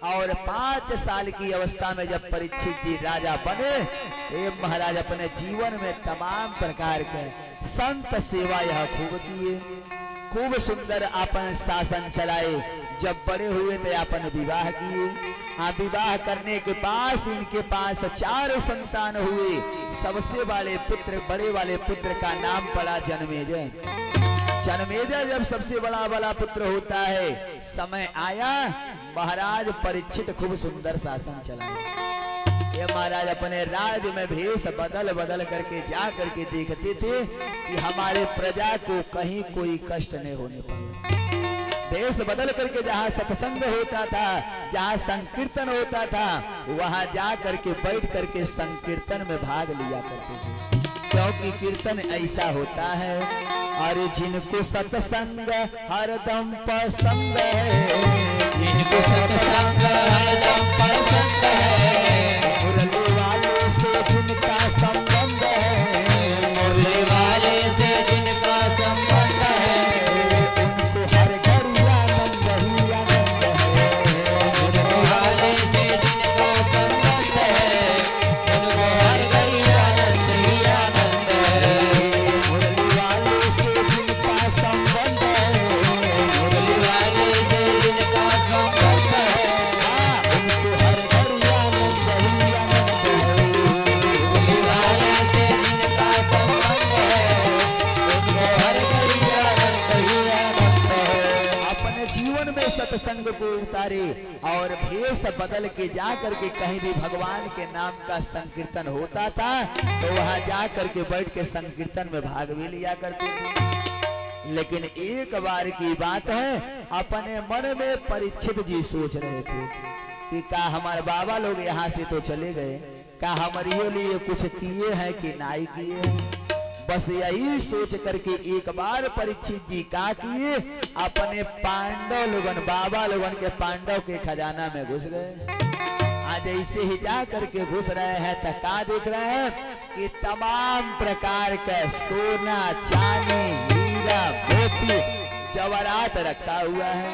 और 5 साल की अवस्था में जब परीक्षित जी राजा बने, ये महाराज अपने जीवन में तमाम प्रकार के संत सेवा यह खूब किए, खूब सुंदर अपन शासन चलाए। जब बड़े हुए तो अपन विवाह किए। विवाह करने के पास इनके पास 4 संतान हुए। सबसे बड़े वाले पुत्र का नाम पड़ा जनमेजय। जनमेजय जब सबसे बड़ा पुत्र होता है, समय आया महाराज परीक्षित खूब सुंदर शासन चलाए। ये महाराज अपने राज्य में भेष बदल करके जा करके देखते थे कि हमारे प्रजा को कहीं कोई कष्ट नहीं होने पाए। भेष बदल करके जहाँ सत्संग होता था, जहाँ संकीर्तन होता था, वहां जा करके बैठ करके संकीर्तन में भाग लिया करते थे। क्योंकि कीर्तन ऐसा होता है, अरे जिनको सत्संग हरदम पसंद है, जिनको सत्संग हरदम पसंद है, मुरली वाले से जिनका संबंध है, मुरली वाले से जिनका संबंध है, उनको हर घड़ी आनंद ही आनंद है, मुरली वाले से जिनका संबंध है, उनको हर घड़ी आनंद ही आनंद है, मुरली वाले से जिनका संबंध है, मुरली वाले से जिनका संबंध है, उनको हर घड़ी आनंद ही आनंद है, मुरली वाले से जिनका संबंध है, उनको हर घड़ी आनंद ही आनंद है। अपने जीवन में सत्संग को उतारे और भेष बदल के जा करके कहीं भी भगवान के नाम का संकीर्तन होता था तो वहां जा करके बैठ के संकीर्तन में भाग भी लिया करते थे। लेकिन एक बार की बात है, अपने मन में परीक्षित जी सोच रहे थे कि का हमारे बाबा लोग यहाँ से तो चले गए, का हमारे लिए कुछ किए हैं कि नहीं किए हैं। बस यही सोच करके एक बार परीक्षित जी का किए, अपने पांडव लोगन, बाबा लोगन के पांडव के खजाना में घुस गए। आज ऐसे ही जा करके घुस रहे हैं तो का देख रहे हैं कि तमाम प्रकार का सोना चांदी हीरा मोती जवाहरात रखा हुआ है।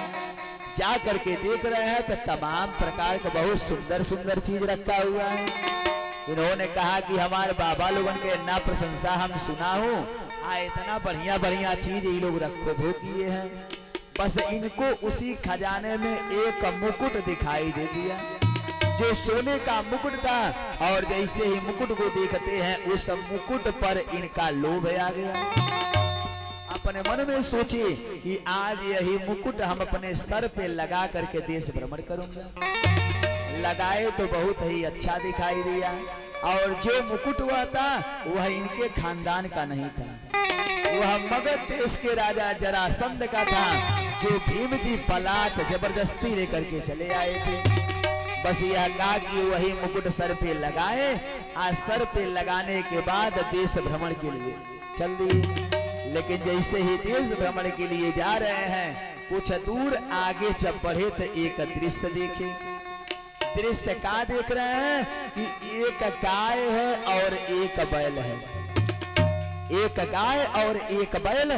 जा करके देख रहे हैं तो तमाम प्रकार का बहुत सुंदर सुंदर चीज रखा हुआ है। इन्होंने कहा कि हमारे बाबा लोगन के इतना प्रशंसा हम सुना हूँ, इतना बढ़िया बढ़िया चीज ये लोग रखो भो किए हैं। बस इनको उसी खजाने में एक मुकुट दिखाई दे दिया, जो सोने का मुकुट था, और जैसे ही मुकुट को देखते हैं उस मुकुट पर इनका लोभ आ गया। अपने मन में सोचे कि आज यही मुकुट हम अपने सर पे लगा करके देश भ्रमण करूंगा। लगाए तो बहुत ही अच्छा दिखाई दिया, और जो मुकुट हुआ था वह इनके खानदान का नहीं था, वह मगध देश के राजा जरासंध का था, जो भीम जी पलात जबरदस्ती लेकर के चले आए थे। बस यह कहा कि वही मुकुट सर पे लगाए, आज सर पे लगाने के बाद देश भ्रमण के लिए चल दिए। लेकिन जैसे ही देश भ्रमण के लिए जा रहे हैं, कुछ दूर आगे जब बढ़े तो एक दृश्य देखे। दृश्य का देख रहे हैं कि एक गाय है और एक बैल है। एक गाय और एक बैल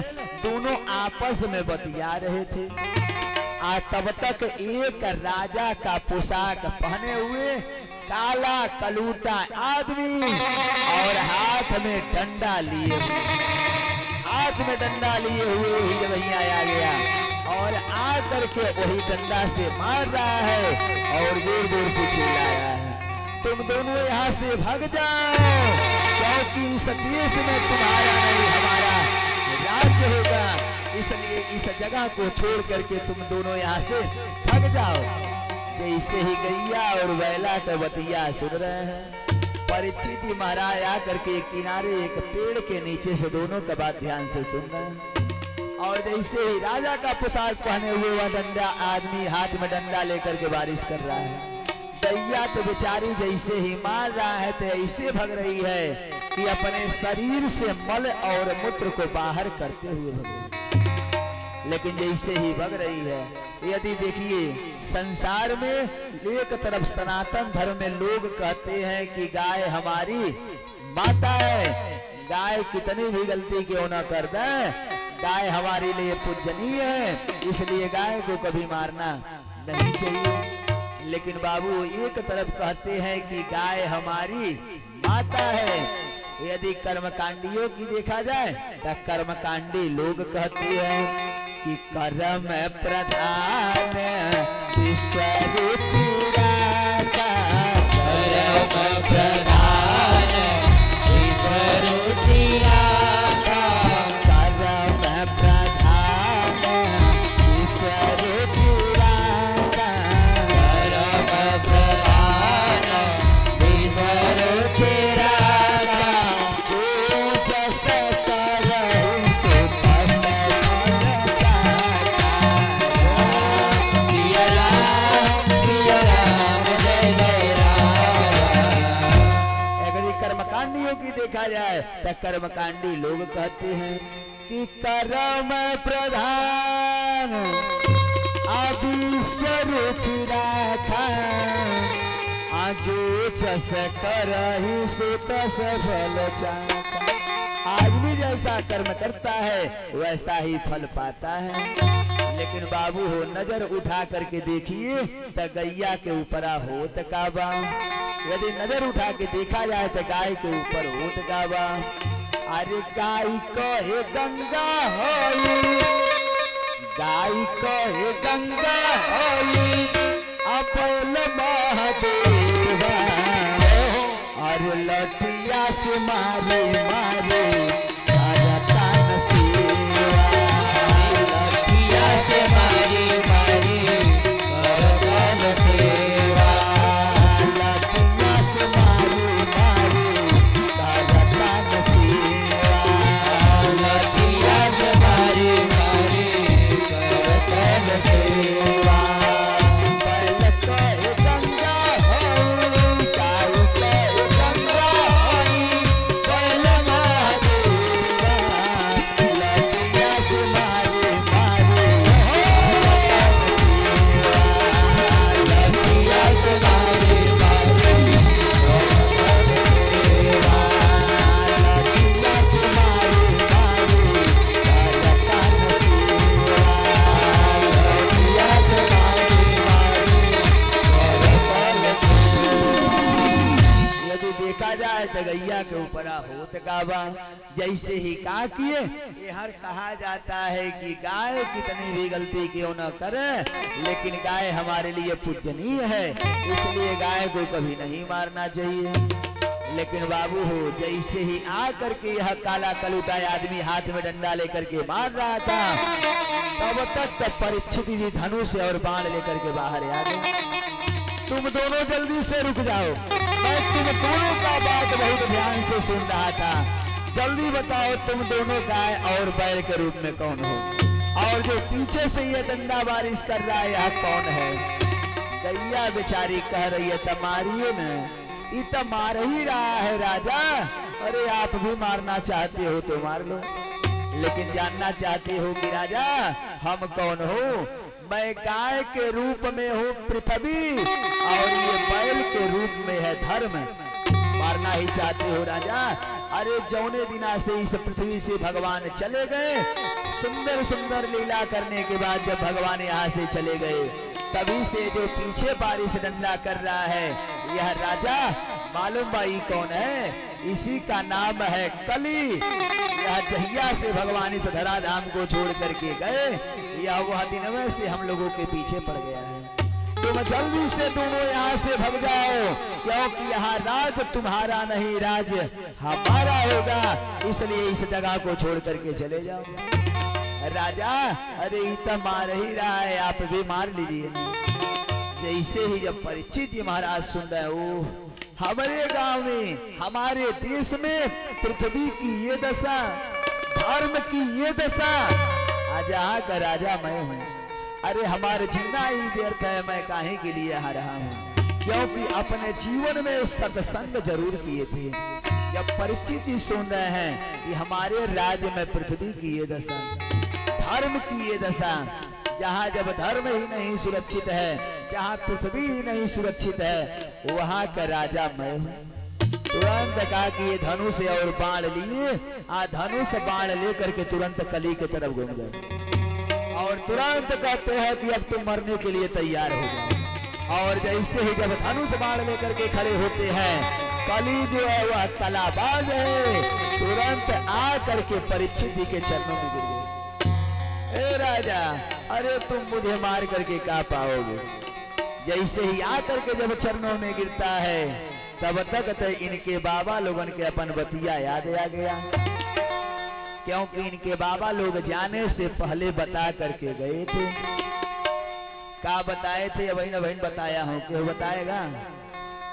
दोनों आपस में बतिया रहे थे। तब तक एक राजा का पोशाक पहने हुए काला कलूटा आदमी और हाथ में डंडा लिए हुए ही जब यहाँ आ गया और आ करके वही डंडा से मार रहा है और जोर जोर से चिल्लाया है, तुम दोनों यहाँ से भाग जाओ, क्योंकि इस देश में तुम्हारा नहीं हमारा राज्य होगा, इसलिए इस जगह को छोड़ करके तुम दोनों यहाँ से भाग जाओ। जैसे ही गैया और बैला का बतिया सुन रहे हैं, परीक्षित जी महाराज आकर के किनारे एक पेड़ के नीचे से दोनों का बात ध्यान से सुन रहे हैं। और जैसे ही राजा का पोशाक पहने हुए वह डंडा आदमी हाथ में डंडा लेकर के बारिश कर रहा है। गैया तो बेचारी जैसे ही मार रहा है तो ऐसे भग रही है कि अपने शरीर से मल और मूत्र को बाहर करते हुए भग रही है। लेकिन जैसे ही भग रही है, यदि देखिए संसार में एक तरफ सनातन धर्म में लोग कहते हैं कि गाय हमारी माता है, गाय कितनी भी गलती क्यों ना कर दे, गाय हमारे लिए पूजनीय है, इसलिए गाय को कभी मारना नहीं चाहिए। लेकिन बाबू एक तरफ कहते हैं कि गाय हमारी माता है। यदि कर्मकांडियों की देखा जाए तो कर्मकांडी लोग कहते हैं कि कर्म प्रधान विश्व रुचिराता, कर्म प्रधान विश्व रुचिराता, कर्म प्रधान विश्व रुचिराता, कर्म प्रधान विश्व रुचिराता, जो जस करहु सो तस कर्मकांडियों की देखा जाए तो कर्मकांडी लोग कहते हैं कि कर्म प्रधान विश्व रुचि राखा, जो जस करहि सो तस फल चाखा। आदमी जैसा कर्म करता है वैसा ही फल पाता है। लेकिन बाबू हो नजर उठा करके देखिए तो गैया के ऊपर होत काबा। यदि नजर उठा के देखा जाए तो गाय के ऊपर होत काबा। अरे गाय कहे गंगा होई, गाय कहे गंगा होई अपल महादेवा, और लठिया से मारे मारे राजा कान सेवा, लठिया से मारे मारे कान सेवा, लठिया से मारे मारे राजा कान सेवा, लठिया से मारे मारे कान सेवा। पहले कहे गंगा होई, गाय कहे गंगा होई, पहले महादेवा, लठिया से मारे मारे लठिया से मारे मारे सेवा, लठिया से मारे मारे राजा कान सेवा, लठिया से मारे मारे। यदि देखा जाए तो गैया के ऊपर होत गावा। जैसे ही का किए ये हर कहा जाता है कि गाय कितनी भी गलती क्यों न करे लेकिन गाय हमारे लिए पूजनीय है, इसलिए गाय को कभी नहीं मारना चाहिए। लेकिन बाबू हो जैसे ही आ करके यह काला कलूटा आदमी हाथ में डंडा लेकर के मार रहा था तब तक तो परीक्षित जी धनुष और बाण लेकर के बाहर आ गए। तुम दोनों जल्दी से रुक जाओ, मैं तुम दोनों का बात बहुत ध्यान से सुन रहा था। जल्दी बताओ तुम दोनों गाय और बैल के रूप में कौन हो, और जो पीछे से ये डंडा बारिश कर रहा है यह कौन है। गैया बेचारी कह रही है तो मारिए न, ये तो मार ही रहा है राजा। अरे आप भी मारना चाहते हो तो मार लो, लेकिन जानना चाहते हो कि राजा हम कौन हो। मैं गाय के रूप में हूँ पृथ्वी और ये बैल के रूप में है धर्म। मारना ही चाहते हो राजा। अरे जौने दिना से इस पृथ्वी से भगवान चले गए, सुंदर सुंदर लीला करने के बाद जब भगवान यहाँ से चले गए तभी से जो पीछे बारिश डंडा कर रहा है यह राजा मालूम भाई कौन है, इसी का नाम है कली। यह जहिया से भगवान इस धराधाम को छोड़ करके गए यह वह दिन में से हम लोगों के पीछे पड़ गया है। तुम जल्दी से दोनों यहाँ से भग जाओ, क्योंकि यहाँ राज तुम्हारा नहीं राज हमारा होगा, इसलिए इस जगह को छोड़ करके चले जाओ। राजा अरे इतना मार ही रहा है, आप भी मार लीजिए। जैसे ही जब परीक्षित जी महाराज सुन रहे हो हमारे गांव में हमारे देश में पृथ्वी की ये दशा, धर्म की ये दशा, आज यहाँ का राजा मैं हूँ। अरे हमारे जीना ही व्यर्थ है, मैं काहे के लिए यहाँ रहा हूँ, क्योंकि अपने जीवन में सत्संग जरूर किए थे। जब परीक्षित जी सुन रहे हैं कि हमारे राज्य में पृथ्वी की ये दशा, धर्म की ये दशा, जहाँ जब धर्म ही नहीं सुरक्षित है, जहाँ पृथ्वी ही नहीं सुरक्षित है, वहाँ का राजा मैं हूँ। तुरंत कहा कि ये धनुष और बाण लिए, धनुष बाण लेकर के तुरंत कली की तरफ घूम गए और तुरंत कहते हैं कि अब तुम मरने के लिए तैयार हो जाओ। और जैसे ही जब धनुष बाण लेकर के खड़े होते हैं, कली जो है वह कलाबाज है, तुरंत आ करके परीक्षित जी के चरणों में गिर गए। ए राजा, अरे तुम मुझे मार करके क्या पाओगे? जैसे ही आ करके जब चरणों में गिरता है, तब तक तो इनके बाबा लोगन के अपन बतिया याद आ गया, क्योंकि इनके बाबा लोग जाने से पहले बता करके गए थे। क्या बताए थे? अब न बहन बताया हूं, क्यों बताएगा?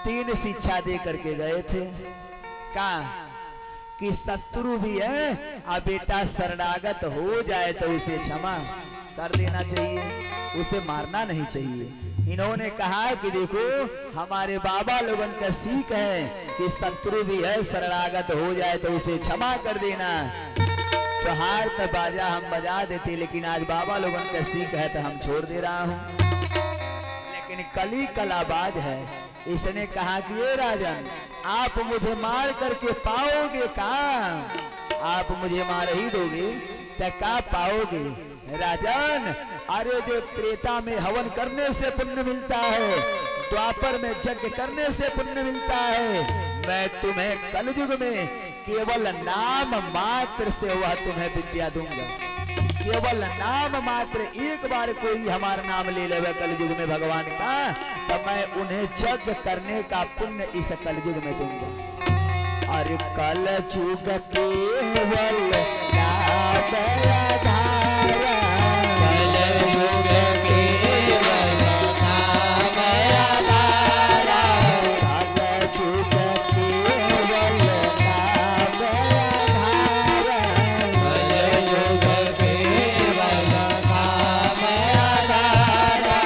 3 शिक्षा दे करके गए थे। का कि शत्रु भी है, अब बेटा शरणागत हो जाए तो उसे क्षमा कर देना चाहिए, उसे मारना नहीं चाहिए। इन्होंने कहा कि देखो, हमारे बाबा लोगन का सीख है कि शत्रु भी है, शरणागत हो जाए तो उसे क्षमा कर देना। तो हार तो बाजा हम बजा देते, लेकिन आज बाबा लोगन का सीख है तो हम छोड़ दे रहा हूं। लेकिन कली कलाबाज है, इसने कहा कि ये राजन, आप मुझे मार करके पाओगे का? आप मुझे मार ही दोगे तो क्या पाओगे? राजन, अरे जो त्रेता में हवन करने से पुण्य मिलता है, द्वापर में यज्ञ करने से पुण्य मिलता है, मैं तुम्हें कलयुग में केवल नाम मात्र से वह तुम्हें विद्या दूंगा। केवल नाम मात्र, एक बार कोई हमारा नाम ले लेवे कलयुग में भगवान का, तो मैं उन्हें यज्ञ करने का पुण्य इस कलयुग में दूंगा। अरे कलयुग केवल नाम आधारा, कलयुग केवल नाम आधारा, कलयुग केवल नाम आधारा, कलयुग केवल नाम आधारा।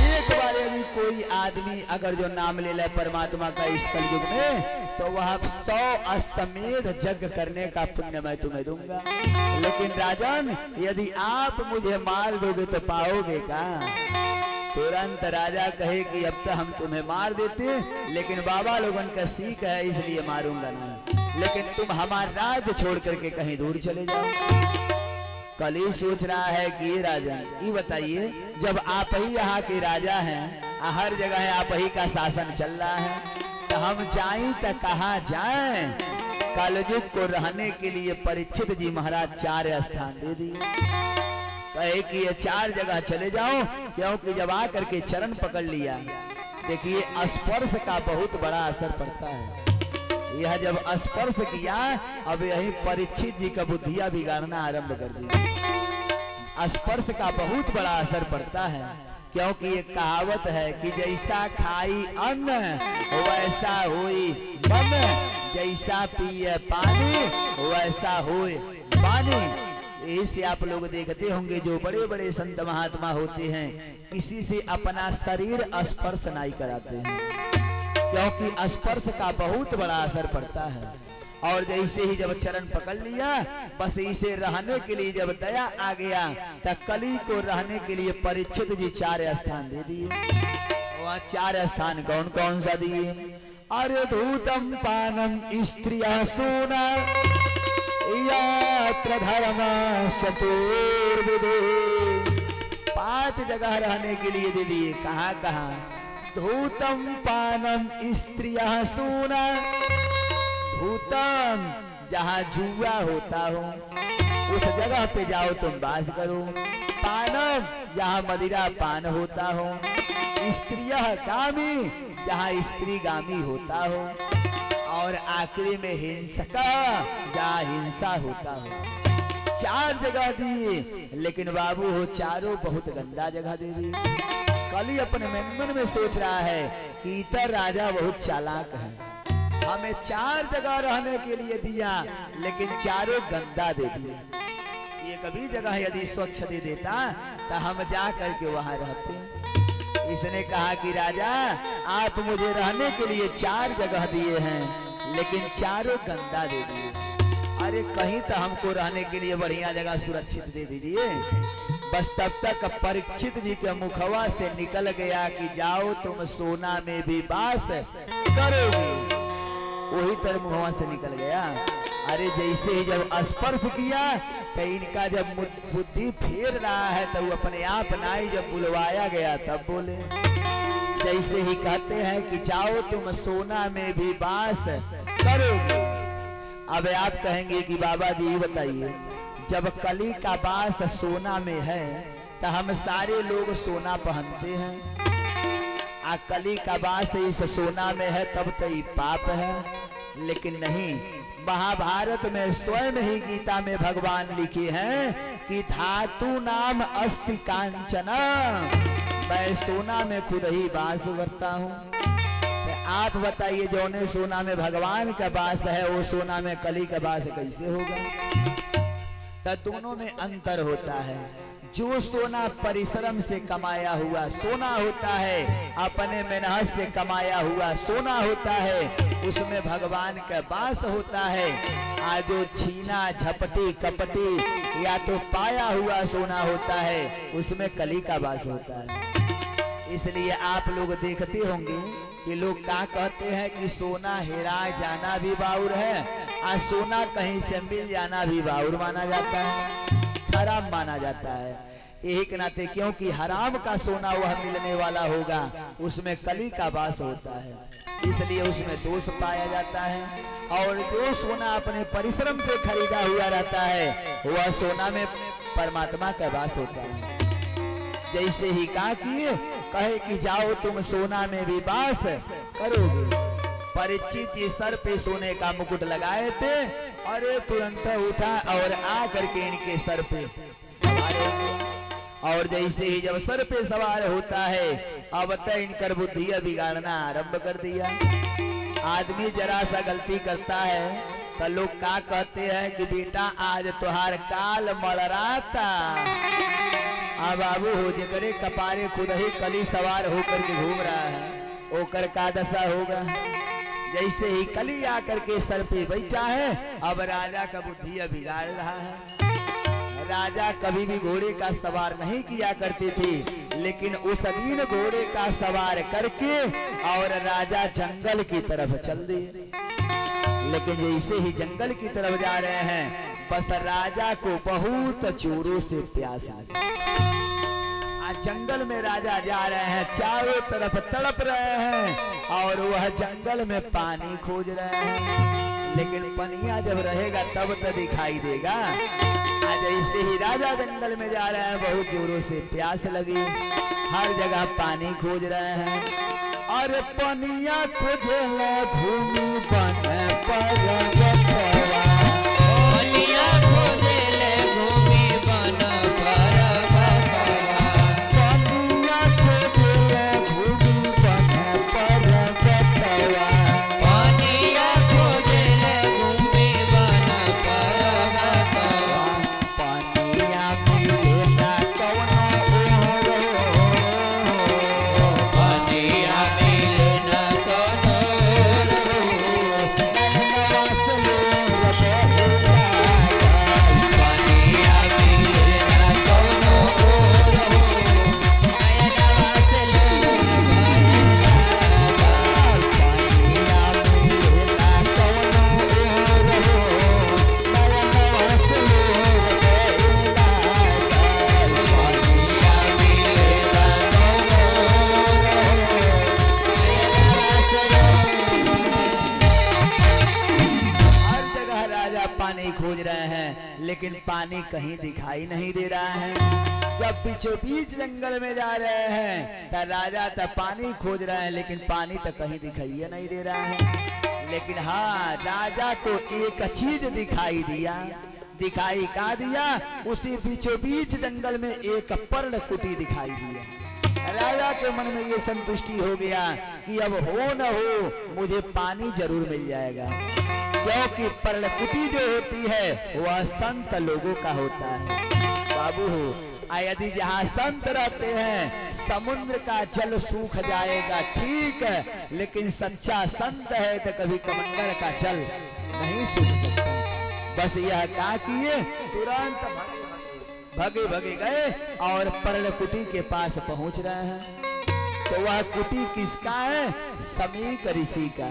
एक बार यदि कोई आदमी अगर जो नाम ले ले परमात्मा का इस कलयुग में, तो वह 100 अश्वमेध यज्ञ करने का पुण्य मैं तुम्हें दूंगा। लेकिन राजन, यदि आप मुझे मार दोगे तो पाओगे का? तुरंत राजा कहे कि अब तो हम तुम्हें मार देते, लेकिन बाबा लोगन का सीख है इसलिए मारूंगा ना, लेकिन तुम हमारा राज्य छोड़ करके कहीं दूर चले जाओ। कली सोच रहा है कि राजन, ये बताइए, जब आप ही यहाँ के राजा हैं, हर जगह आप ही का शासन चल रहा है, तो हम जाएं तो कहाँ जाएं? कलयुग को रहने के लिए परीक्षित जी महाराज 4 स्थान दे दिए। कहे कि ये 4 जगह चले जाओ, क्योंकि जब आकर के चरण पकड़ लिया, देखिए स्पर्श का बहुत बड़ा असर पड़ता है। यह जब स्पर्श किया, अब यही परीक्षित जी का बुद्धिया बिगाड़ना आरंभ कर दिया। स्पर्श का बहुत बड़ा असर पड़ता है, क्योंकि ये कहावत है कि जैसा खाई अन्न वैसा होई मन, जैसा पिए पानी वैसा होए पानी। इससे आप लोग देखते होंगे जो बड़े बड़े संत महात्मा होते हैं, किसी से अपना शरीर स्पर्श नहीं कराते हैं, क्योंकि स्पर्श का बहुत बड़ा असर पड़ता है। और जैसे ही जब चरण पकड़ लिया, बस इसे रहने के लिए जब दया आ गया, तब कली को रहने के लिए परीक्षित जी 4 स्थान दे दिए। वह 4 स्थान कौन कौन सा दिए? अरे धूतम पानम स्त्रिया सोना, यात्र धर्म चतुर्विधि। 5 जगह रहने के लिए दे दिए। कहाँ कहाँ? धूतम पानम स्त्रिया सोना, भूतम जहाँ जुआ होता हो उस जगह पे जाओ तुम वास करो। पानम जहाँ मदिरा पान होता हो, स्त्रिया गामी जहाँ स्त्री गामी होता हो, और आखिरी में हिंसका जहाँ हिंसा होता हो। 4 जगह दिए, लेकिन बाबू हो चारों बहुत गंदा जगह दे दी। कली अपने मन में सोच रहा है कि इतर राजा बहुत चालाक है, हमें 4 जगह रहने के लिए दिया, लेकिन चारों गंदा दे दिया। ये कभी जगह यदि स्वच्छ दे देता तो हम जा करके वहां रहते। इसने कहा कि राजा, आप मुझे रहने के लिए 4 जगह दिए हैं, लेकिन चारों गंदा दे दिए। अरे कहीं तो हमको रहने के लिए बढ़िया जगह सुरक्षित दे दीजिए। बस तब तक परीक्षित जी के मुखवा से निकल गया कि जाओ तुम सोना में भी वास करोगे। वही तरह मुखवा से निकल गया। अरे जैसे ही जब स्पर्श किया तो इनका जब बुद्धि फेर रहा है, तो अपने आप नाई जब बुलवाया गया तब बोले। जैसे ही कहते हैं कि जाओ तुम सोना में भी वास करोगे। अब आप कहेंगे कि बाबा जी बताइए, जब कली का वास सोना में है तो हम सारे लोग सोना पहनते हैं। कली का वास इस सोना में है तब तो ये पाप है। लेकिन नहीं, महाभारत में स्वयं ही गीता में भगवान लिखे हैं कि धातु नाम अस्ति कांचना, मैं सोना में खुद ही वास करता हूँ। आप बताइए, जौने सोना में भगवान का वास है वो सोना में कली का वास कैसे होगा? तो दोनों में अंतर होता है। जो सोना परिश्रम से कमाया हुआ सोना होता है, अपने मेहनत से कमाया हुआ सोना होता है, उसमें भगवान का वास होता है। आज जो छीना झपटी कपटी या तो पाया हुआ सोना होता है, उसमें कली का वास होता है। इसलिए आप लोग देखते होंगे कि लोग क्या कहते हैं कि सोना हेरा जाना भी बाउर है और सोना कहीं से मिल जाना भी बाउर माना जाता है, खराब माना जाता है। यही के नाते, क्योंकि हराम का सोना वह मिलने वाला होगा, उसमें कली का वास होता है, इसलिए उसमें दोष पाया जाता है। और जो सोना अपने परिश्रम से खरीदा हुआ रहता है, वह सोना में परमात्मा का वास होता है। जैसे ही कहे कि जाओ तुम सोना में भी वास करोगे। परीक्षित जी सर पे सोने का मुकुट लगाए थे, अरे तुरंत उठा और आ करके इनके सर पे सवार हो गया। और जैसे ही जब सर पे सवार होता है, अब तक इनकर बुद्धि बिगाड़ना आरंभ कर दिया। आदमी जरा सा गलती करता है तो लोग क्या कहते हैं कि बेटा आज तुहार काल मलराता। बाबू हो जे करे कपारे खुद ही कली सवार होकर के घूम रहा है, ओकर का दशा होगा। जैसे ही कली आकर के सर पे बैठा है, अब राजा का बुद्धि बिगाड़ रहा है। राजा कभी भी घोड़े का सवार नहीं किया करती थी, लेकिन उस दिन घोड़े का सवार करके और राजा जंगल की तरफ चल दिए। लेकिन जैसे ही जंगल की तरफ जा रहे हैं, बस राजा को बहुत जोरों से प्यास लगी। आज जंगल में राजा जा रहे हैं, चारों तरफ तड़प रहे हैं और वह जंगल में पानी खोज रहे हैं, लेकिन पनिया जब रहेगा तब तो दिखाई देगा। आज ऐसे ही राजा जंगल में जा रहे हैं, बहुत जोरों से प्यास लगी, हर जगह पानी खोज रहे हैं। और पनिया खोजे भूमि बन पर खोज रहे हैं, लेकिन पानी कहीं दिखाई नहीं दे रहा है। जब बीचों बीच जंगल में जा रहे हैं तो राजा तो पानी खोज रहे हैं, लेकिन पानी तो कहीं दिखाई नहीं दे रहा है। लेकिन हाँ, राजा को एक चीज दिखाई दिया। दिखाई का दिया? उसी बीचों बीच जंगल में एक पर्ण कुटी दिखाई दिया। राजा के मन में ये संतुष्टि हो गया कि अब हो न हो मुझे पानी जरूर मिल जाएगा, क्योंकि पर्णकुटी जो होती है वह संत लोगों का होता है। बाबू हो, यदि जहाँ संत रहते हैं समुद्र का जल सूख जाएगा, ठीक है, लेकिन सच्चा संत है तो कभी कमंडल का जल नहीं सूख सकता। बस यह क्या किए, तुरंत भगे भगे गए और पर्णकुटी के पास पहुंच रहे हैं। तो वह कुटी किसका है? समीक ऋषि का।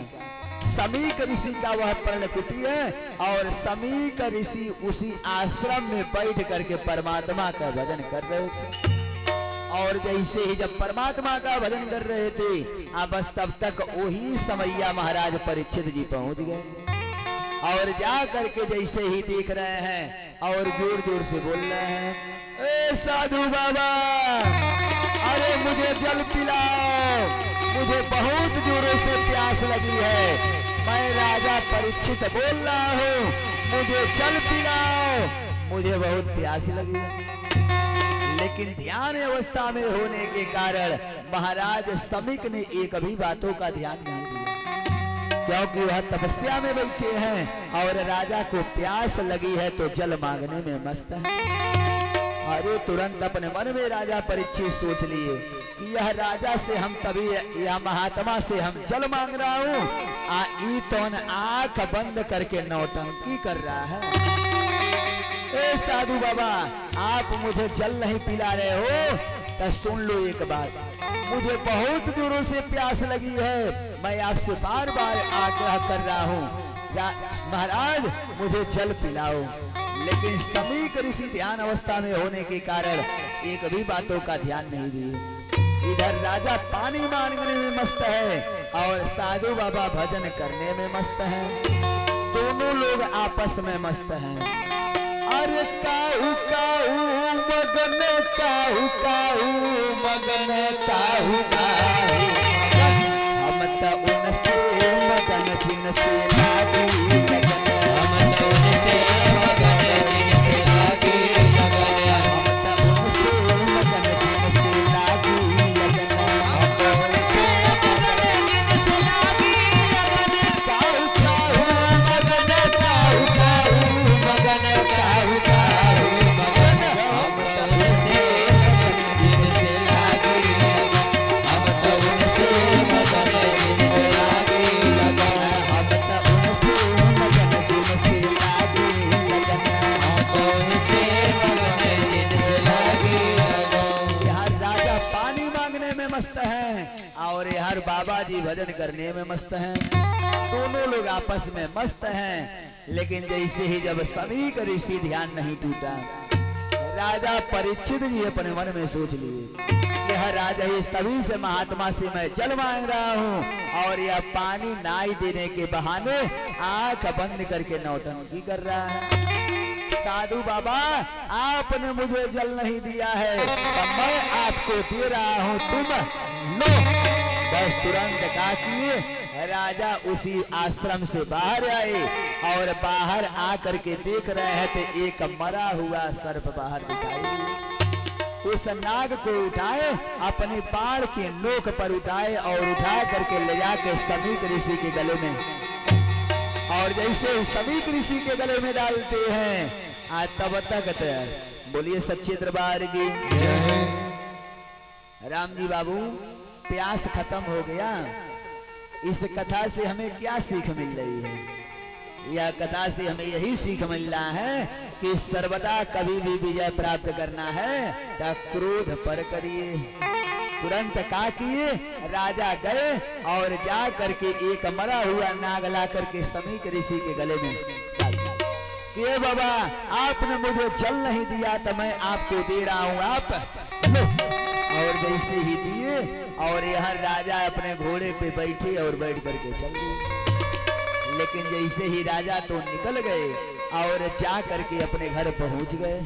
समीक ऋषि का वह पर्णकुटी है और समीक ऋषि उसी आश्रम में बैठ करके परमात्मा का भजन कर रहे थे। और जैसे ही जब परमात्मा का भजन कर रहे थे बस तब तक वही समैया महाराज परीक्षित जी पहुंच गए और जा करके जैसे ही देख रहे हैं और जोर जोर से बोल रहे हैं, ए साधु बाबा, अरे मुझे जल पिलाओ, मुझे बहुत जोरों से प्यास लगी है। मैं राजा परीक्षित बोल रहा हूँ, मुझे जल पिलाओ, मुझे बहुत प्यास लगी है। लेकिन ध्यान अवस्था में होने के कारण महाराज समीक ने एक भी बातों का ध्यान नहीं दिया, क्योंकि वह तपस्या में बैठे हैं और राजा को प्यास लगी है तो जल मांगने में मस्त है। अरे तुरंत अपने मन में राजा परीक्षित सोच लिए कि यह राजा से हम तभी, यह महात्मा से हम जल मांग रहा हूँ, तो आंख बंद करके नौटंकी कर रहा है। ए साधु बाबा, आप मुझे जल नहीं पिला रहे हो तो सुन लो एक बात, मुझे बहुत जोरों से प्यास लगी है, मैं आपसे बार बार आग्रह कर रहा हूँ, महाराज मुझे जल पिलाओ। लेकिन समीक ऋषि ध्यान अवस्था में होने के कारण एक भी बातों का ध्यान नहीं दिए। इधर राजा पानी मांगने में मस्त है और साधु बाबा भजन करने में मस्त है, दोनों लोग आपस में मस्त हैं। अरे काहू काहू मगन, काहू काहू मगन, काहू काहू, हम तो उनसे मगन जिनसे लागी लगन, हम तो उनसे मगन जिनसे लागी लगन, हम तो उनसे मगन जिनसे लागी लगन, हम तो उनसे मगन जिनसे लागी लगन, काहू काहू मगन, काहू काहू मगन, काहू काहू मगन, हम तो उनसे मगन जिनसे लागी लगन, हम तो उनसे मगन जिनसे लागी लगन, हम तो उनसे मगन जिनसे लागी लगन, हम तो उनसे मगन जिनसे लागी लगन। यहाँ राजा पानी मांगने में मस्त है और यहाँ बाबा जी भजन करने में मस्त हैं, दोनों लोग आपस में मस्त हैं। लेकिन जैसे ही जब समीक ऋषि ध्यान नहीं टूटा, राजा परीक्षित जी अपने मन में सोच लिए, यह राजा इस तभी से महात्मा से मैं जल मांग रहा हूँ और यह पानी नाई देने के बहाने आंख बंद करके नौटंकी कर रहा है। साधु बाबा, आपने मुझे जल नहीं दिया है तो मैं आपको दे रहा हूँ, तुम लो। बस तुरंत क्या किए, राजा उसी आश्रम से बाहर आए और बाहर आकर के देख रहे हैं तो एक मरा हुआ सर्प बाहर दिखाई दिया। उस नाग को उठाए, अपने बाण के नोक पर उठाए और उठा करके ले जाके समीक ऋषि के गले में, और जैसे समीक ऋषि के गले में डालते हैं तब तक बोलिए सच्चे दरबार की। राम जी बाबू, प्यास खत्म हो गया। इस कथा से हमें क्या सीख मिल रही है? यह कथा से हमें यही सीख मिल रहा है कि सर्वदा कभी भी विजय प्राप्त करना है तो क्रोध पर करिए। तुरंत क्या किए, राजा गए और जा करके एक मरा हुआ नाग ला करके समीक ऋषि के गले में डाल दिया कि बाबा, आपने मुझे जल नहीं दिया तो मैं आपको दे रहा हूँ, आप लो। और जैसे ही दिए और यह राजा अपने घोड़े पे बैठे और बैठ करके चल दिए। लेकिन जैसे ही राजा तो निकल गए और जा करके अपने घर पहुंच गए।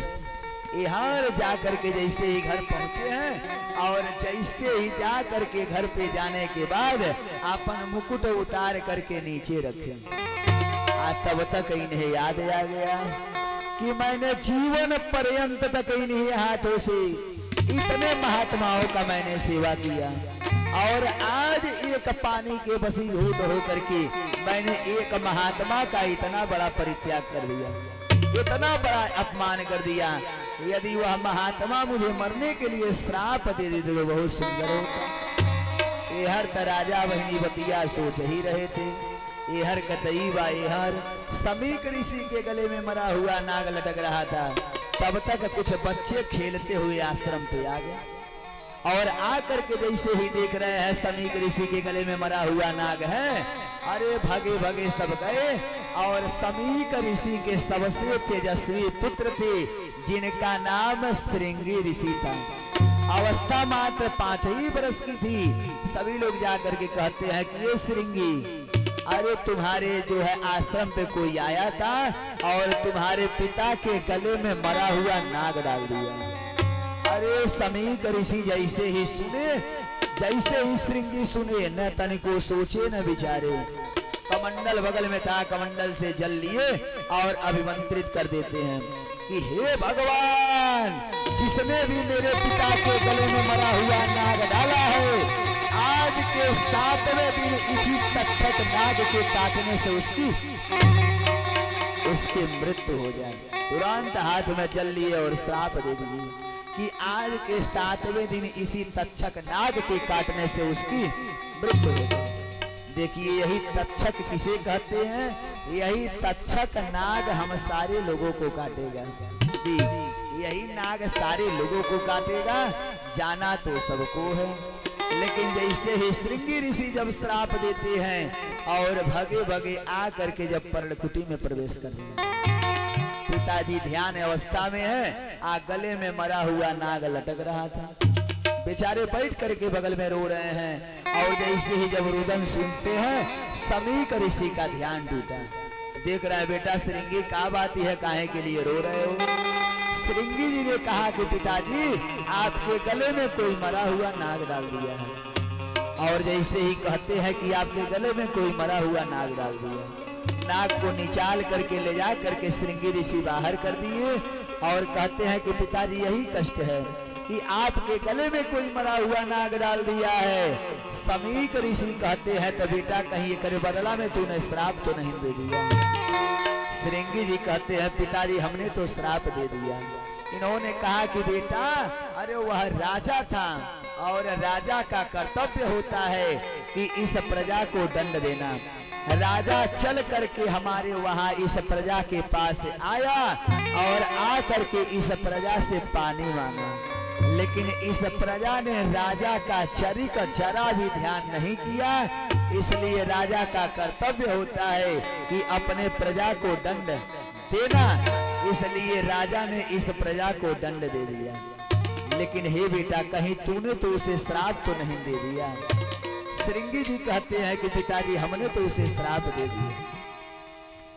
यहाँ जा करके जैसे ही घर पहुंचे हैं और जैसे ही जा करके घर पे जाने के बाद अपन मुकुट उतार करके नीचे रखे, तब तक इन्हें याद आ गया कि मैंने जीवन पर्यंत तक इन्हीं हाथों से इतने महात्माओं का मैंने सेवा किया और आज एक पानी के वशीभूत होकर के मैंने एक महात्मा का इतना बड़ा परित्याग कर दिया, इतना बड़ा अपमान कर दिया। यदि वह महात्मा मुझे मरने के लिए श्राप दे देते तो बहुत सुंदर होता। एहर राजा बहनी बतिया सोच ही रहे थे। एहर कतईबा एहर समीक ऋषि के गले में मरा हुआ नाग लटक रहा था। तब तक कुछ बच्चे खेलते हुए आश्रम पे आ गए और आकर के जैसे ही देख रहे हैं समीक ऋषि के गले में मरा हुआ नाग है, अरे भगे भगे सब गए और समीक ऋषि के सबसे तेजस्वी पुत्र थे जिनका नाम श्रृंगी ऋषि था। अवस्था मात्र 5 ही बरस की थी। सभी लोग जाकर के कहते हैं कि ये श्रृंगी, अरे तुम्हारे जो है आश्रम पे कोई आया था और तुम्हारे पिता के गले में मरा हुआ नाग डाल दिया। अरे समीक ऋषि जैसे ही सुने, जैसे ही श्रृंगी सुने, न तनिको सोचे न विचारे, कमंडल बगल में था, कमंडल से जल लिए और अभिमंत्रित कर देते हैं कि हे भगवान, जिसने भी मेरे पिता के गले में मरा हुआ नाग डाला है, आज के 7वें दिन इसी तक्षक नाग के काटने से उसकी मृत्यु हो जाए। तुरंत हाथ में जल लिए और श्राप दे दिए कि आज के 7वें दिन इसी तक्षक नाग के काटने से उसकी मृत्यु हो जाए। देखिए, यही तक्षक किसे कहते हैं? यही तक्षक नाग हम सारे लोगों को काटेगा जी, यही नाग सारे लोगों को काटेगा। जाना तो सबको है, लेकिन जैसे ही श्रृंगी ऋषि जब श्राप देते हैं और भगे भगे आ करके जब पर्णकुटी में प्रवेश करते हैं, पिताजी ध्यान अवस्था में है, गले में मरा हुआ नाग लटक रहा था, बेचारे बैठ करके बगल में रो रहे हैं। और जैसे ही जब रुदन सुनते हैं, समीक ऋषि का ध्यान टूटा। देख रहा है, बेटा श्रृंगी क्या बात है, काहे के लिए रो रहे हो? श्रृंगी जी ने कहा कि पिताजी, आपके गले में कोई मरा हुआ नाग डाल दिया है। और जैसे ही कहते हैं कि आपके गले में कोई मरा हुआ नाग डाल दिया, नाग को निचाल करके ले जा करके श्रृंगी ऋषि बाहर कर दिए और कहते हैं कि पिताजी, यही कष्ट है कि आपके गले में कोई मरा हुआ नाग डाल दिया है। समीक ऋषि कहते हैं, तो बेटा कहीं करे बदला में तूने श्राप तो नहीं दे दिया? श्रृंगी जी कहते हैं, पिताजी हमने तो श्राप दे दिया। इन्होंने कहा कि बेटा, अरे वह राजा था और राजा का कर्तव्य होता है कि इस प्रजा को दंड देना। राजा चल करके हमारे वहां इस प्रजा के पास आया और आ करके इस प्रजा से पानी मांगा, लेकिन इस प्रजा ने राजा का चरी का जरा भी ध्यान नहीं किया। इसलिए राजा का कर्तव्य होता है कि अपने प्रजा को दंड देना, इसलिए राजा ने इस प्रजा को दंड दे दिया। लेकिन हे बेटा, कहीं तूने तो उसे श्राप तो नहीं दे दिया? श्रृंगी जी कहते हैं कि पिताजी हमने तो उसे श्राप दे दिया।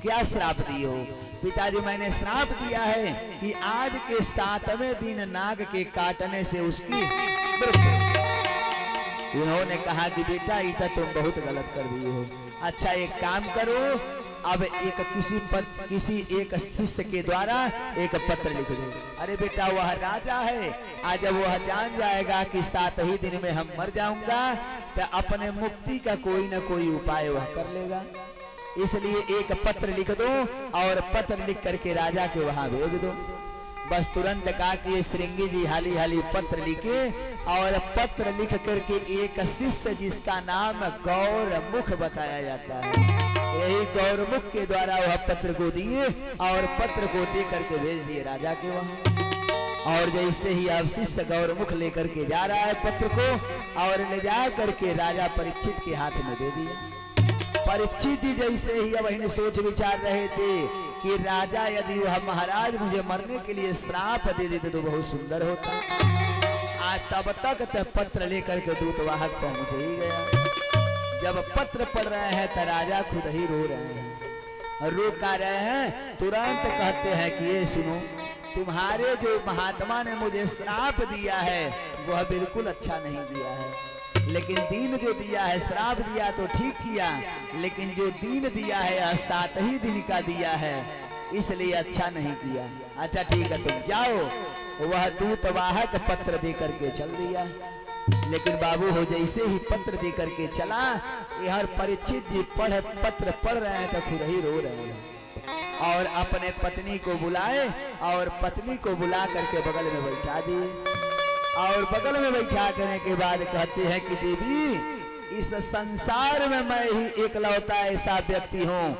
क्या श्राप दिए हो? पिताजी मैंने श्राप दिया है कि आज के 7वें दिन नाग के काटने से उसकी मृत्यु। इन्होंने कहा कि बेटा इतना तुम बहुत गलत कर दिए हो। अच्छा एक काम करो, अब किसी एक शिष्य के द्वारा एक पत्र लिख दो। अरे बेटा वह राजा है, आज जब वह जान जाएगा कि 7 ही दिन में हम मर जाऊंगा, तो अपने मुक्ति का कोई न कोई उपाय वह कर लेगा। इसलिए एक पत्र लिख दो और पत्र लिख करके राजा के वहां भेज दो। बस तुरंत कहा कि श्रृंगी जी हाली हाली पत्र लिखे और पत्र लिख करके एक शिष्य जिसका नाम गौरमुख बताया जाता है, यही गौरमुख के द्वारा वह पत्र को दिए और पत्र को दे करके भेज दिए राजा के वहां। और जैसे ही अब शिष्य गौरमुख लेकर के जा रहा है पत्र को, और ले जा करके राजा परीक्षित के हाथ में दे दिया। परीक्षित जी जैसे ही अब इन्हें सोच विचार रहे थे कि राजा यदि वह महाराज मुझे मरने के लिए श्राप दे देते तो बहुत सुंदर होता। आज तब तक पत्र लेकर के दूतवाहक पहुंच ही गया। जब पत्र पढ़ रहे हैं तो राजा खुद ही रो रहे हैं। रो का रहे हैं, तुरंत कहते हैं कि ये सुनो, तुम्हारे जो महात्मा ने मुझे श्राप दिया है वह बिल्कुल अच्छा नहीं दिया है। लेकिन दीन जो दिया है, श्राप दिया तो ठीक किया, लेकिन जो दीन दिया है 7 ही दिन का दिया है, इसलिए अच्छा नहीं किया। अच्छा ठीक है तुम जाओ। वह दूतवाहक पत्र दे करके चल दिया। लेकिन बाबू हो जैसे ही पत्र दे करके चला, यह परीक्षित जी पत्र पढ़ रहे हैं तो खुद ही रो रहे हैं और अपने पत्नी को बुलाए और पत्नी को बुला करके बगल में बैठा दिए। और बगल में बैठा करने के बाद कहते हैं कि देवी, इस संसार में मैं ही एकलौता ऐसा व्यक्ति हूँ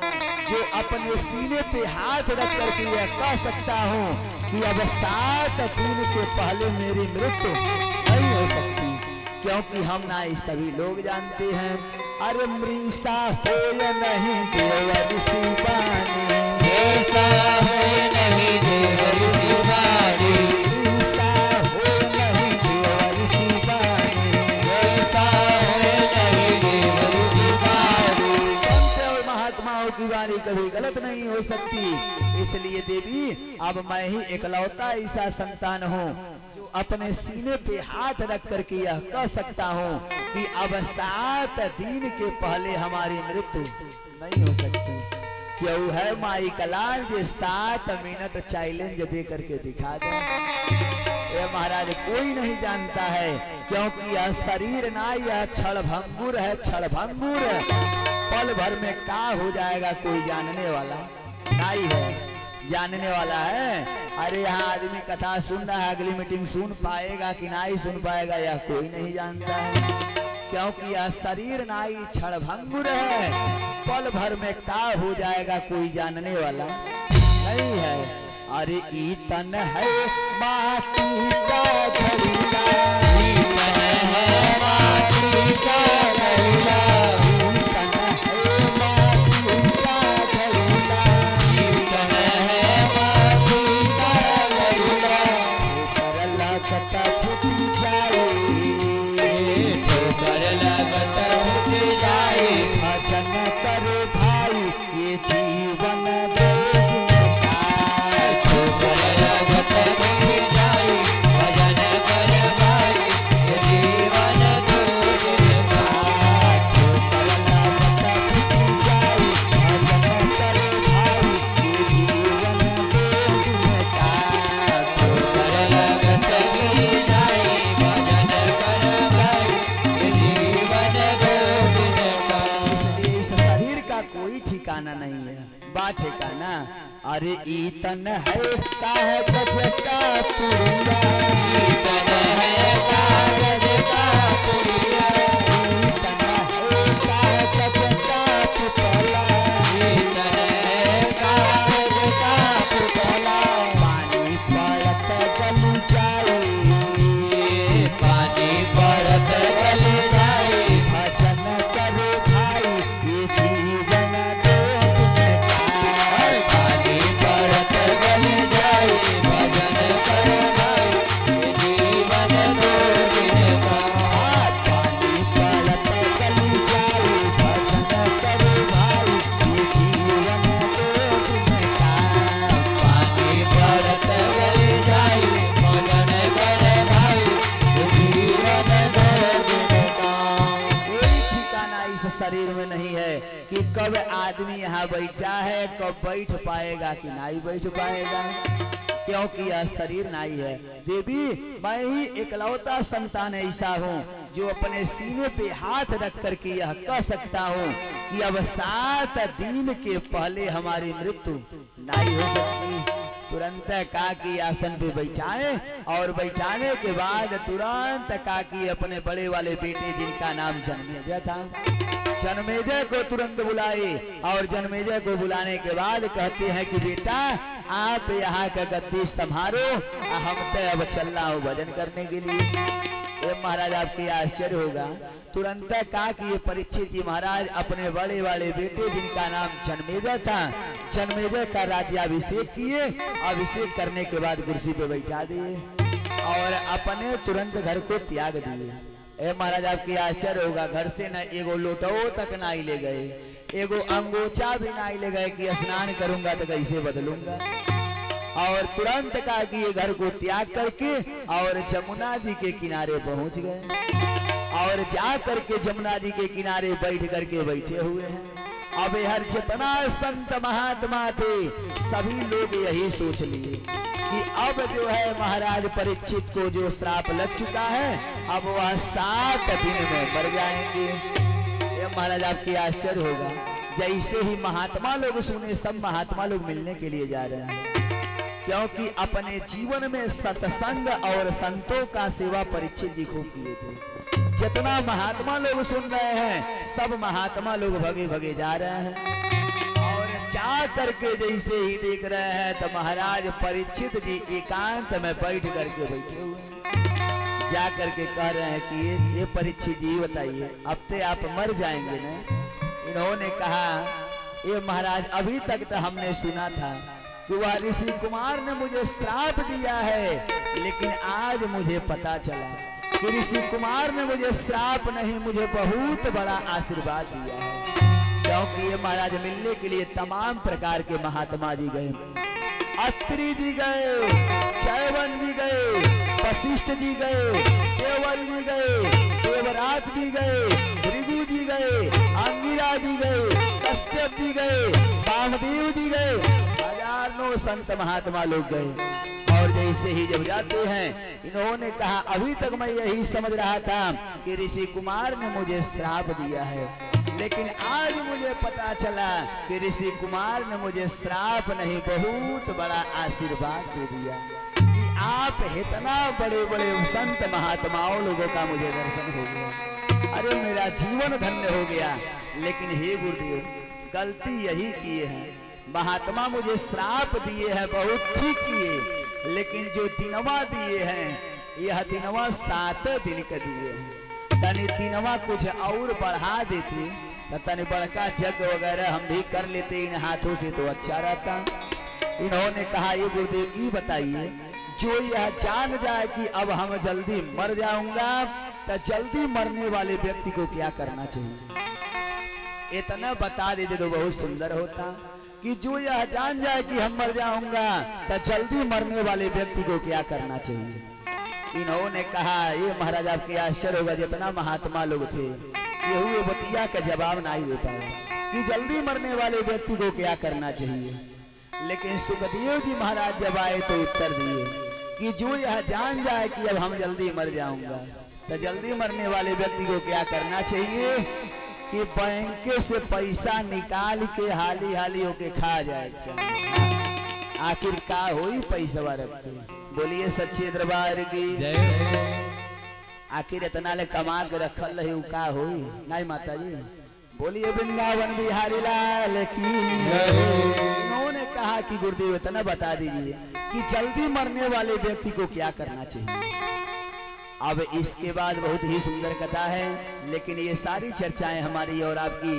जो अपने सीने पे हाथ रख करके यह कह सकता हूँ कि अब 7 दिन के पहले मेरी मृत्यु नहीं हो सकती, क्योंकि हम ना ये सभी लोग जानते हैं, अरे मृषा हो या नहीं देवर शिवानी, मृषा हो नहीं देवर शिवानी, मृषा हो नहीं देवर वाणी कभी गलत नहीं हो सकती। इसलिए देवी अब मैं ही इकलौता ऐसा संतान हूँ जो अपने सीने पे हाथ रख करके यह कह सकता हूँ कि अब 7 दिन के पहले हमारी मृत्यु नहीं हो सकती। क्यों है माई कलाल जो 7 मिनट चैलेंज दे करके दिखा दे। ये महाराज कोई नहीं जानता है, क्योंकि यह शरीर ना, यह क्षणभंगुर है, क्षणभंगुर। पल भर में क्या हो जाएगा कोई जानने वाला नहीं है, जानने वाला है। अरे यहाँ आदमी कथा सुन रहा है, अगली मीटिंग सुन पाएगा कि नहीं सुन पाएगा यह कोई नहीं जानता है, क्योंकि यह शरीर नाई क्षणभंगुर है। पल भर में क्या हो जाएगा कोई जानने वाला नहीं है। अरे ईतन है माटी का घड़ीला, ईतन है माटी का घड़ीला, ईतन है माटी का घड़ीला, ईतन है माटी का घड़ीला। ठोकर लगत फूट जाए, ठोकर लगत फूट जाए, भजन करे भाई ये जीवन नहीं है, बात ठिकाना। अरे ईतन है कागज का पुड़िया, ईतन है कागज का पुड़िया, ईतन है कागज का पुतला, ईतन है कागज का पुतला। पानी पड़त गल जाए, पानी पड़त गल जाए, भजन करे भाई ये जीवन शरीर में नहीं है कि कब आदमी यहाँ बैठा है, कब बैठ पाएगा कि नहीं बैठ पाएगा, क्योंकि यह शरीर नहीं है। देवी मैं ही इकलौता संतान ऐसा हूँ जो अपने सीने पे हाथ रख करके यह कह सकता हूँ कि अब 7 दिन के पहले हमारी मृत्यु नहीं हो सकती। तुरंत काकी आसन पे बैठाए और बैठाने के बाद तुरंत काकी अपने बड़े वाले बेटे जिनका नाम जन्मेजय था, जन्मेजय को तुरंत बुलाए और जन्मेजय को बुलाने के बाद कहते हैं कि बेटा आप यहाँ का गद्दी संभालो, हम तो अब चल रहा हूँ भजन करने के लिए। ये महाराज आपके आश्चर्य होगा, तुरंत कहा कि ये परीक्षित जी महाराज अपने बड़े वाले बेटे जिनका नाम जन्मेजय था, जन्मेजय का राज्याभिषेक किए। अभिषेक करने के बाद कुर्सी पे बैठा दिए और अपने तुरंत घर को त्याग दिए। ए महाराज आपके आश्चर्य होगा, घर से न एगो लोटो तक नहीं ले गए, एगो अंगोचा भी नहीं ले गए कि स्नान करूंगा तो कैसे बदलूंगा। और तुरंत कहा कि ये घर को त्याग करके और जमुना जी के किनारे पहुंच गए और जा करके जमुना जी के किनारे बैठ करके बैठे हुए हैं। अब हर जितना संत महात्मा थे सभी लोग यही सोच लिए कि अब जो है महाराज परीक्षित को जो श्राप लग चुका है अब वह 7 दिन में मर जाएंगे। ये महाराज आपके आश्चर्य होगा, जैसे ही महात्मा लोग सुने सब महात्मा लोग मिलने के लिए जा रहे हैं, क्योंकि अपने जीवन में सत्संग और संतों का सेवा परीक्षित जी खूब किए थे। जितना महात्मा लोग सुन रहे हैं सब महात्मा लोग भगे भगे जा रहे हैं और जा करके जैसे ही देख रहे हैं तो महाराज परीक्षित जी एकांत में बैठ करके बैठे हुए हैं। जा करके कह रहे हैं कि ये परीक्षित जी बताइए अब तो आप मर जाएंगे ना। इन्होंने कहा ये महाराज अभी तक तो हमने सुना था कि वह ऋषि कुमार ने मुझे श्राप दिया है, लेकिन आज मुझे पता चला कि ऋषि कुमार ने मुझे श्राप नहीं मुझे बहुत बड़ा आशीर्वाद दिया है। क्योंकि ये महाराज मिलने के लिए तमाम प्रकार के महात्मा जी गए। अत्रि जी गए, चैवन जी गए, वशिष्ठ जी गए, देवल जी गए, देवराज जी गए, भृगु जी गए, अंगिरा जी गए, कश्यप जी गए, वामदेव जी गए, हजारों संत महात्मा लोग गए। और जैसे ही जब जाते हैं, इन्होंने कहा अभी तक मैं यही समझ रहा था कि ऋषि कुमार ने मुझे श्राप दिया है, लेकिन आज मुझे पता चला कि ऋषि कुमार ने मुझे श्राप नहीं, बहुत बड़ा आशीर्वाद दे दिया कि आप इतना बड़े बड़े संत महात्माओं लोगों का मुझे दर्शन हो गया। अरे मेरा जीवन धन्य हो गया। लेकिन हे गुरुदेव, गलती यही किए हैं, महात्मा मुझे श्राप दिए हैं, बहुत ठीक किए, लेकिन जो दिनवा दिए हैं, यह दिनवा 7 दिन का दिए हैं। तनी दिनवा कुछ और बढ़ा देते तो तनी बड़का जग वगैरह हम भी कर लेते इन हाथों से तो अच्छा रहता। इन्होंने कहा ये गुरुदेव ये बताइए, जो यह जान जाए कि अब हम जल्दी मर जाऊंगा, तो जल्दी मरने वाले व्यक्ति को क्या करना चाहिए? इतना बता देते तो बहुत सुंदर होता कि जो यह जान जाए कि हम मर जाऊंगा, तो जल्दी मरने वाले व्यक्ति को क्या करना चाहिए? इन्होंने कहा ये महाराज आपके आश्चर्य होगा, जितना महात्मा लोग थे ये हुए बतिया का जवाब नहीं दे पाए कि जल्दी मरने वाले व्यक्ति को क्या करना चाहिए। लेकिन सुखदेव जी महाराज जब आए तो उत्तर दिए कि जो यह जान जाए कि अब हम जल्दी मर जाऊंगा, तो जल्दी मरने वाले व्यक्ति को क्या करना चाहिए कि बैंक से पैसा निकाल के हाली हाली होके खा जाए। आखिर का होई पैसा रख के? बोलिए सच्चे दरबार की जय। आखिर इतना ले कमा के रखल रही का होई? नहीं माता जी, बोलिए वृंदावन बिहारी लाल की जय। उन्होंने कहा कि गुरुदेव इतना बता दीजिए कि जल्दी मरने वाले व्यक्ति को क्या करना चाहिए। अब इसके बाद बहुत ही सुंदर कथा है, लेकिन ये सारी चर्चाएं हमारी और आपकी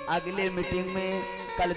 अगले मीटिंग में